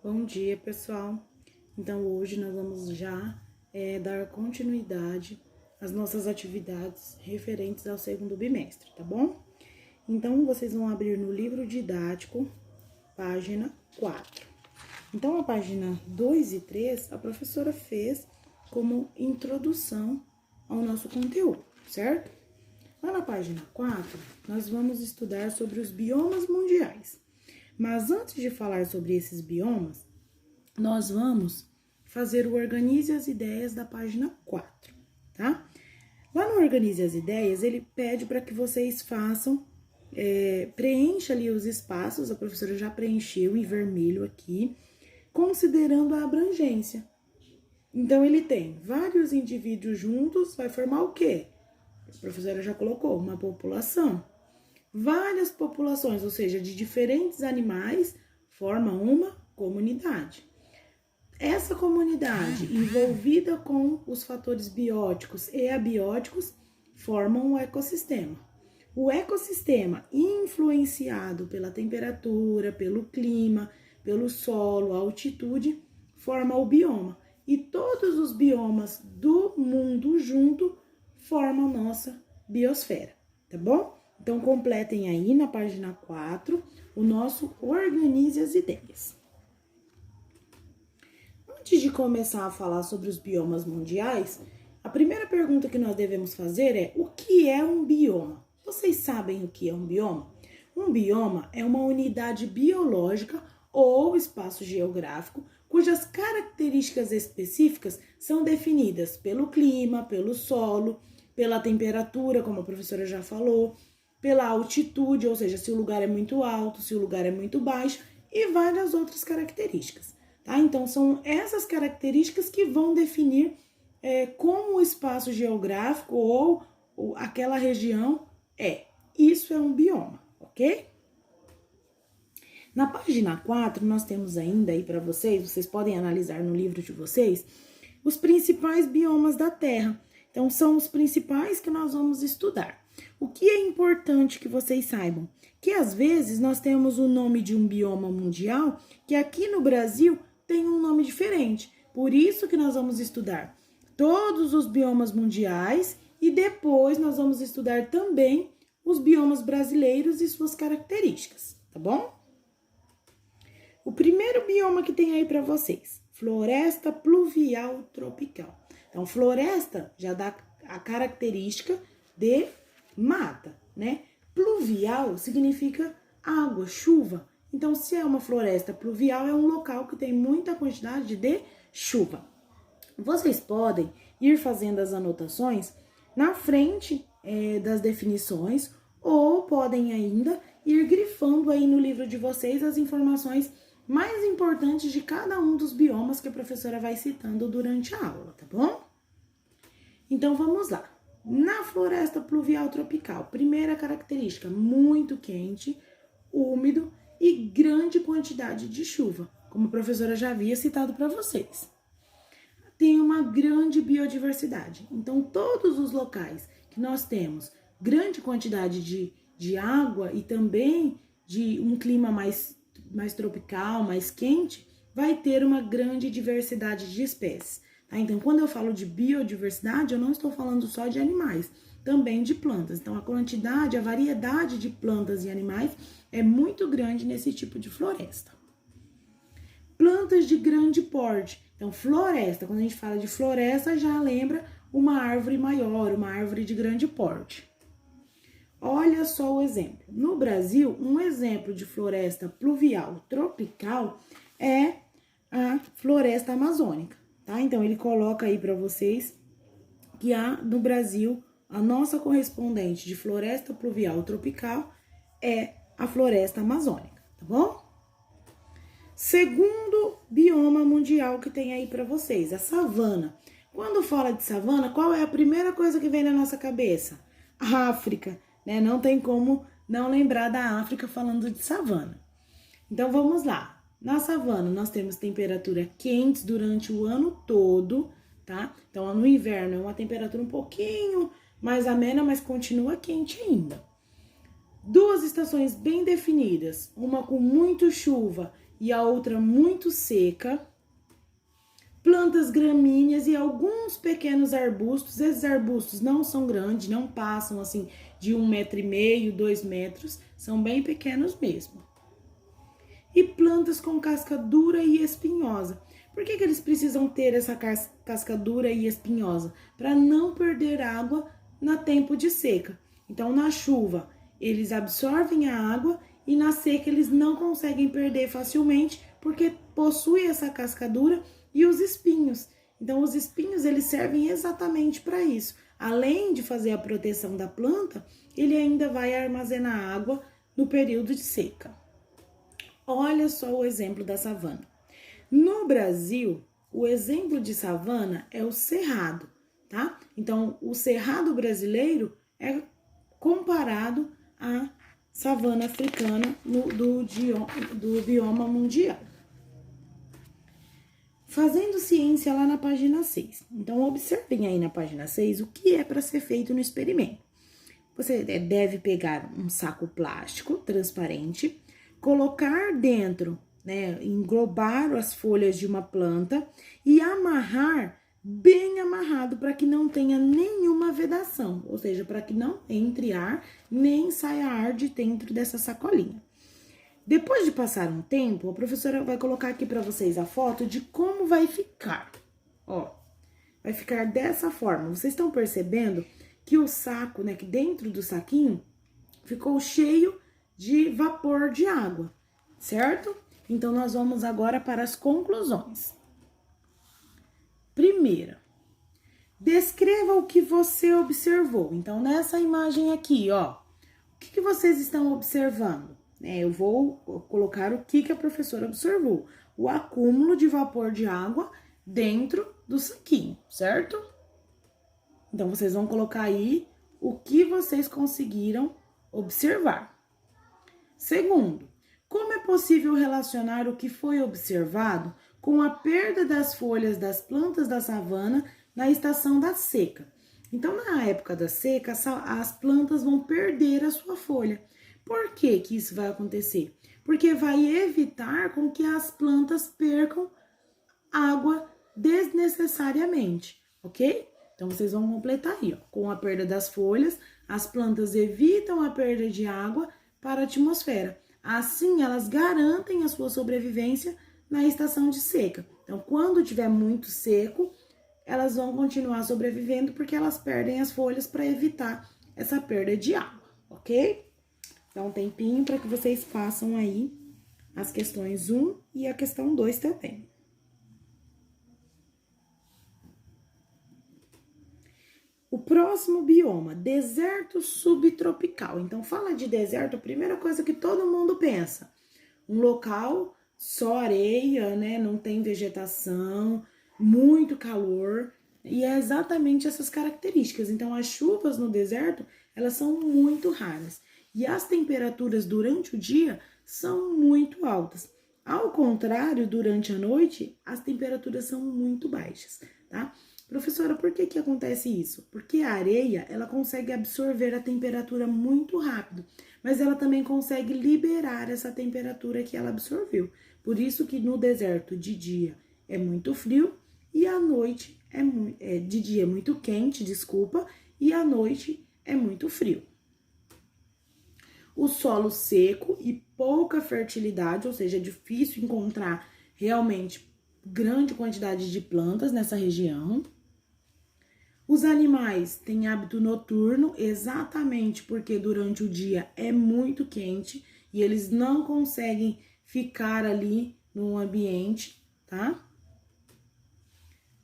Bom dia, pessoal. Então, hoje nós vamos já dar continuidade às nossas atividades referentes ao segundo bimestre, tá bom? Então, vocês vão abrir no livro didático, página 4. Então, a página 2 e 3, a professora fez como introdução ao nosso conteúdo, certo? Lá na página 4, nós vamos estudar sobre os biomas mundiais. Mas antes de falar sobre esses biomas, nós vamos fazer o Organize as Ideias da página 4, tá? Lá no Organize as Ideias, ele pede para que vocês façam, preencha ali os espaços, a professora já preencheu em vermelho aqui, considerando a abrangência. Então, ele tem vários indivíduos juntos, vai formar o quê? A professora já colocou, uma população. Várias populações, ou seja, de diferentes animais, formam uma comunidade. Essa comunidade, envolvida com os fatores bióticos e abióticos, formam um ecossistema. O ecossistema, influenciado pela temperatura, pelo clima, pelo solo, a altitude, forma o bioma. E todos os biomas do mundo junto formam nossa biosfera, tá bom? Então, completem aí na página 4 o nosso Organize as Ideias. Antes de começar a falar sobre os biomas mundiais, a primeira pergunta que nós devemos fazer é: o que é um bioma? Vocês sabem o que é um bioma? Um bioma é uma unidade biológica ou espaço geográfico cujas características específicas são definidas pelo clima, pelo solo, pela temperatura, como a professora já falou, pela altitude, ou seja, se o lugar é muito alto, se o lugar é muito baixo, e várias outras características, tá? Então, são essas características que vão definir como o espaço geográfico ou aquela região é. Isso é um bioma, ok? Na página 4, nós temos ainda aí para vocês podem analisar no livro de vocês, os principais biomas da Terra. Então, são os principais que nós vamos estudar. O que é importante que vocês saibam? Que às vezes nós temos o nome de um bioma mundial que aqui no Brasil tem um nome diferente. Por isso que nós vamos estudar todos os biomas mundiais e depois nós vamos estudar também os biomas brasileiros e suas características, tá bom? O primeiro bioma que tem aí para vocês, floresta pluvial tropical. Então, floresta já dá a característica de mata, né? Pluvial significa água, chuva. Então, se é uma floresta pluvial, é um local que tem muita quantidade de chuva. Vocês podem ir fazendo as anotações na frente das definições ou podem ainda ir grifando aí no livro de vocês as informações mais importantes de cada um dos biomas que a professora vai citando durante a aula, tá bom? Então, vamos lá. Na floresta pluvial tropical, primeira característica, muito quente, úmido e grande quantidade de chuva, como a professora já havia citado para vocês. Tem uma grande biodiversidade, então todos os locais que nós temos grande quantidade de água e também de um clima mais tropical, mais quente, vai ter uma grande diversidade de espécies. Tá? Então, quando eu falo de biodiversidade, eu não estou falando só de animais, também de plantas. Então, a quantidade, a variedade de plantas e animais é muito grande nesse tipo de floresta. Plantas de grande porte. Então, floresta, quando a gente fala de floresta, já lembra uma árvore maior, uma árvore de grande porte. Olha só o exemplo. No Brasil, um exemplo de floresta pluvial tropical é a floresta amazônica, tá? Então, ele coloca aí para vocês que no Brasil, a nossa correspondente de floresta pluvial tropical é a floresta amazônica, tá bom? Segundo bioma mundial que tem aí para vocês, a savana. Quando fala de savana, qual é a primeira coisa que vem na nossa cabeça? A África, né? Não tem como não lembrar da África falando de savana. Então, vamos lá. Na savana, nós temos temperatura quentes durante o ano todo, tá? Então, no inverno é uma temperatura um pouquinho mais amena, mas continua quente ainda. Duas estações bem definidas, uma com muito chuva e a outra muito seca. Plantas gramíneas e alguns pequenos arbustos. Esses arbustos não são grandes, não passam assim de 1,5 m, 2 metros, são bem pequenos mesmo. E plantas com casca dura e espinhosa. Por que eles precisam ter essa casca dura e espinhosa? Para não perder água no tempo de seca. Então, na chuva, eles absorvem a água e na seca eles não conseguem perder facilmente porque possui essa casca dura e os espinhos. Então, os espinhos, eles servem exatamente para isso. Além de fazer a proteção da planta, ele ainda vai armazenar água no período de seca. Olha só o exemplo da savana. No Brasil, o exemplo de savana é o cerrado, tá? Então, o cerrado brasileiro é comparado à savana africana do bioma mundial. Fazendo ciência lá na página 6. Então, observem aí na página 6 o que é para ser feito no experimento. Você deve pegar um saco plástico transparente, colocar dentro, englobar as folhas de uma planta e amarrar bem amarrado para que não tenha nenhuma vedação, ou seja, para que não entre ar nem saia ar de dentro dessa sacolinha. Depois de passar um tempo, a professora vai colocar aqui para vocês a foto de como vai ficar. Ó, vai ficar dessa forma. Vocês estão percebendo que o saco, que dentro do saquinho ficou cheio de vapor de água, certo? Então, nós vamos agora para as conclusões. Primeira, descreva o que você observou. Então, nessa imagem aqui, ó, o que vocês estão observando? Eu vou colocar o que a professora observou. O acúmulo de vapor de água dentro do saquinho, certo? Então, vocês vão colocar aí o que vocês conseguiram observar. Segundo, como é possível relacionar o que foi observado com a perda das folhas das plantas da savana na estação da seca? Então, na época da seca, as plantas vão perder a sua folha. Por que isso vai acontecer? Porque vai evitar com que as plantas percam água desnecessariamente, ok? Então, vocês vão completar aí, ó. Com a perda das folhas, as plantas evitam a perda de água para a atmosfera. Assim, elas garantem a sua sobrevivência na estação de seca. Então, quando tiver muito seco, elas vão continuar sobrevivendo porque elas perdem as folhas para evitar essa perda de água, ok? Dá um tempinho para que vocês façam aí as questões 1 e a questão 2 também. O próximo bioma, deserto subtropical. Então, fala de deserto, a primeira coisa que todo mundo pensa. Um local só areia, não tem vegetação, muito calor. E é exatamente essas características. Então, as chuvas no deserto, elas são muito raras. E as temperaturas durante o dia são muito altas. Ao contrário, durante a noite, as temperaturas são muito baixas, tá? Professora, por que acontece isso? Porque a areia, ela consegue absorver a temperatura muito rápido, mas ela também consegue liberar essa temperatura que ela absorveu. Por isso que no deserto, de dia, é muito frio e à noite, de dia é muito quente, e à noite é muito frio. O solo seco e pouca fertilidade, ou seja, é difícil encontrar realmente grande quantidade de plantas nessa região. Os animais têm hábito noturno, exatamente porque durante o dia é muito quente e eles não conseguem ficar ali no ambiente, tá?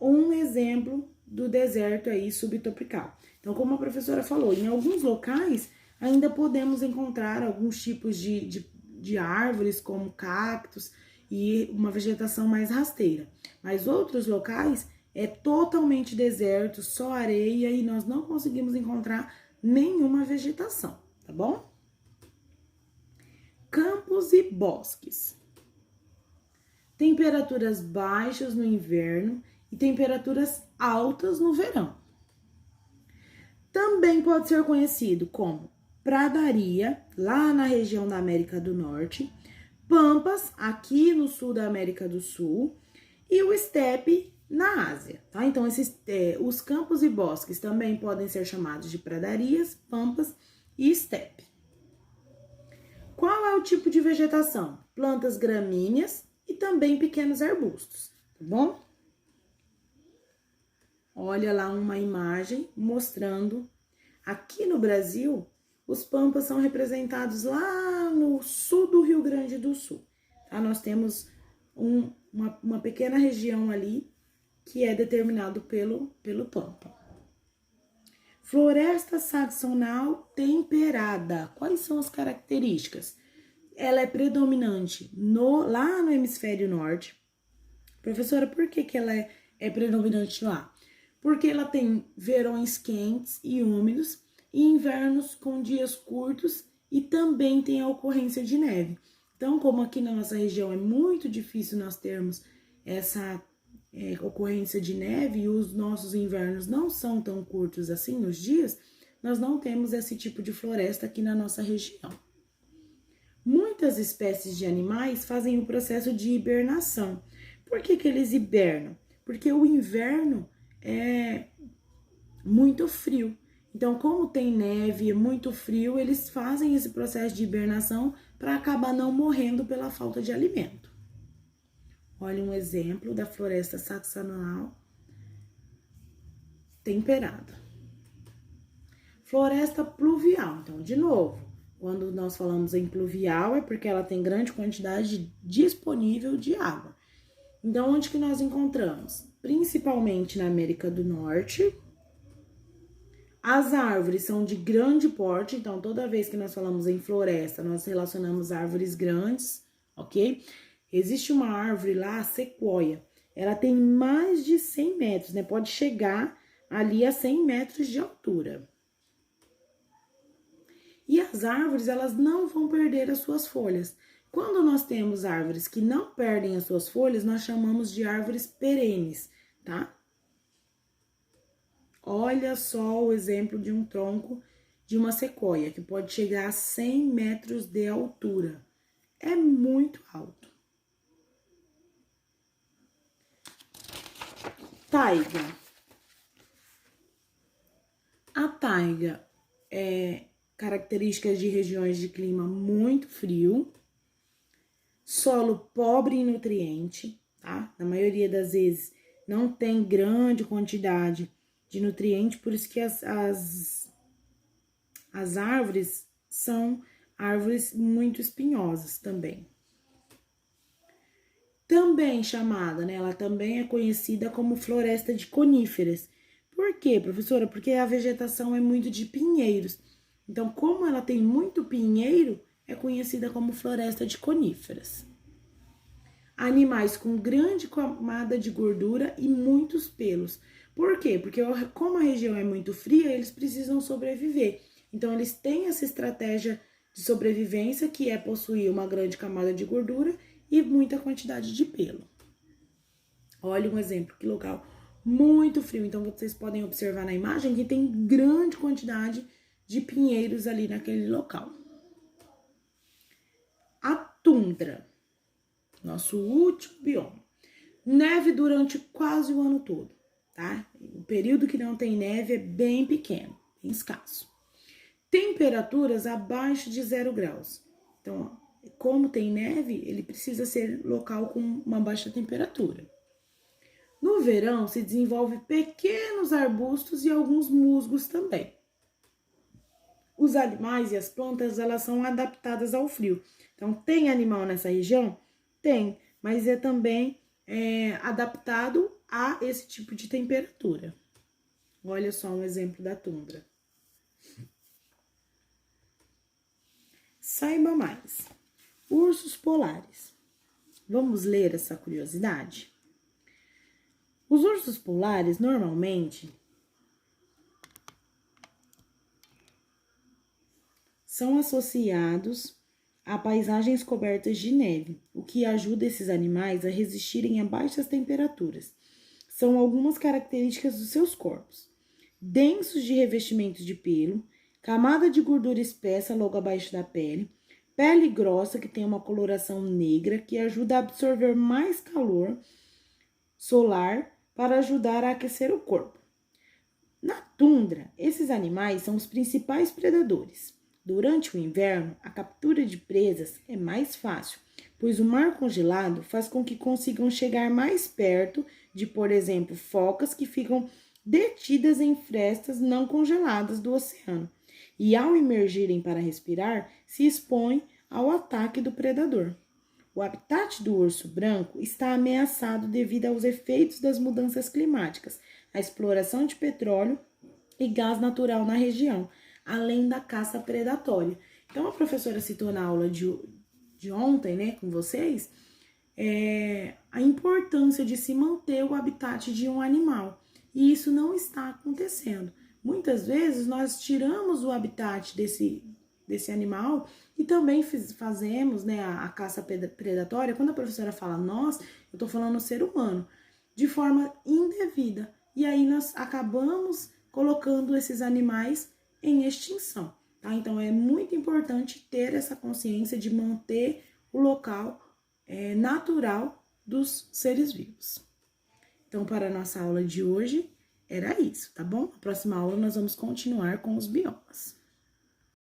Um exemplo do deserto aí subtropical. Então, como a professora falou, em alguns locais ainda podemos encontrar alguns tipos de árvores, como cactos e uma vegetação mais rasteira. Mas outros locais é totalmente deserto, só areia e nós não conseguimos encontrar nenhuma vegetação, tá bom? Campos e bosques. Temperaturas baixas no inverno e temperaturas altas no verão. Também pode ser conhecido como pradaria, lá na região da América do Norte, pampas aqui no sul da América do Sul e o estepe na Ásia, tá? Então, os campos e bosques também podem ser chamados de pradarias, pampas e estepe. Qual é o tipo de vegetação? Plantas gramíneas e também pequenos arbustos, tá bom? Olha lá uma imagem mostrando, aqui no Brasil, os pampas são representados lá no sul do Rio Grande do Sul, tá? Nós temos uma pequena região ali que é determinado pelo pampa. Floresta saxonal temperada. Quais são as características? Ela é predominante lá no hemisfério norte. Professora, por que ela é predominante lá? Porque ela tem verões quentes e úmidos e invernos com dias curtos e também tem a ocorrência de neve. Então, como aqui na nossa região é muito difícil nós termos essa ocorrência de neve e os nossos invernos não são tão curtos assim nos dias, nós não temos esse tipo de floresta aqui na nossa região. Muitas espécies de animais fazem o processo de hibernação. Por que eles hibernam? Porque o inverno é muito frio. Então, como tem neve e muito frio, eles fazem esse processo de hibernação para acabar não morrendo pela falta de alimento. Olha um exemplo da floresta saxonal temperada. Floresta pluvial. Então, de novo, quando nós falamos em pluvial é porque ela tem grande quantidade disponível de água. Então, onde que nós encontramos? Principalmente na América do Norte. As árvores são de grande porte, então toda vez que nós falamos em floresta, nós relacionamos árvores grandes, ok? Existe uma árvore lá, a sequoia, ela tem mais de 100 metros, né? Pode chegar ali a 100 metros de altura. E as árvores, elas não vão perder as suas folhas. Quando nós temos árvores que não perdem as suas folhas, nós chamamos de árvores perenes, tá? Olha só o exemplo de um tronco de uma sequoia, que pode chegar a 100 metros de altura. É muito alto. Taiga. A taiga é características de regiões de clima muito frio, solo pobre em nutriente, tá? Na maioria das vezes não tem grande quantidade de nutriente, por isso que as árvores são árvores muito espinhosas também. Também chamada, né? Ela também é conhecida como floresta de coníferas. Por quê, professora? Porque a vegetação é muito de pinheiros. Então, como ela tem muito pinheiro, é conhecida como floresta de coníferas. Animais com grande camada de gordura e muitos pelos. Por quê? Porque como a região é muito fria, eles precisam sobreviver. Então, eles têm essa estratégia de sobrevivência, que é possuir uma grande camada de gordura e muita quantidade de pelo. Olha um exemplo, que local muito frio. Então, vocês podem observar na imagem que tem grande quantidade de pinheiros ali naquele local. A tundra, nosso último bioma. Neve durante quase o ano todo, tá? O período que não tem neve é bem pequeno, bem escasso. Temperaturas abaixo de 0 graus. Então, como tem neve, ele precisa ser local com uma baixa temperatura. No verão, se desenvolve pequenos arbustos e alguns musgos também. Os animais e as plantas, elas são adaptadas ao frio. Então, tem animal nessa região? Tem, mas é também adaptado a esse tipo de temperatura. Olha só um exemplo da tundra. Saiba mais. Ursos polares. Vamos ler essa curiosidade? Os ursos polares, normalmente, são associados a paisagens cobertas de neve, o que ajuda esses animais a resistirem a baixas temperaturas. São algumas características dos seus corpos: densos de revestimento de pelo, camada de gordura espessa logo abaixo da pele, pele grossa, que tem uma coloração negra, que ajuda a absorver mais calor solar para ajudar a aquecer o corpo. Na tundra, esses animais são os principais predadores. Durante o inverno, a captura de presas é mais fácil, pois o mar congelado faz com que consigam chegar mais perto de, por exemplo, focas que ficam detidas em frestas não congeladas do oceano. E ao emergirem para respirar, se expõem ao ataque do predador. O habitat do urso branco está ameaçado devido aos efeitos das mudanças climáticas, a exploração de petróleo e gás natural na região, além da caça predatória. Então, a professora citou na aula de ontem, né, com vocês, a importância de se manter o habitat de um animal. E isso não está acontecendo. Muitas vezes, nós tiramos o habitat desse animal e também fazemos, né, a caça predatória. Quando a professora fala nós, eu tô falando o ser humano, de forma indevida. E aí nós acabamos colocando esses animais em extinção, tá? Então é muito importante ter essa consciência de manter o local natural dos seres vivos. Então, para a nossa aula de hoje, era isso, tá bom? Na próxima aula nós vamos continuar com os biomas.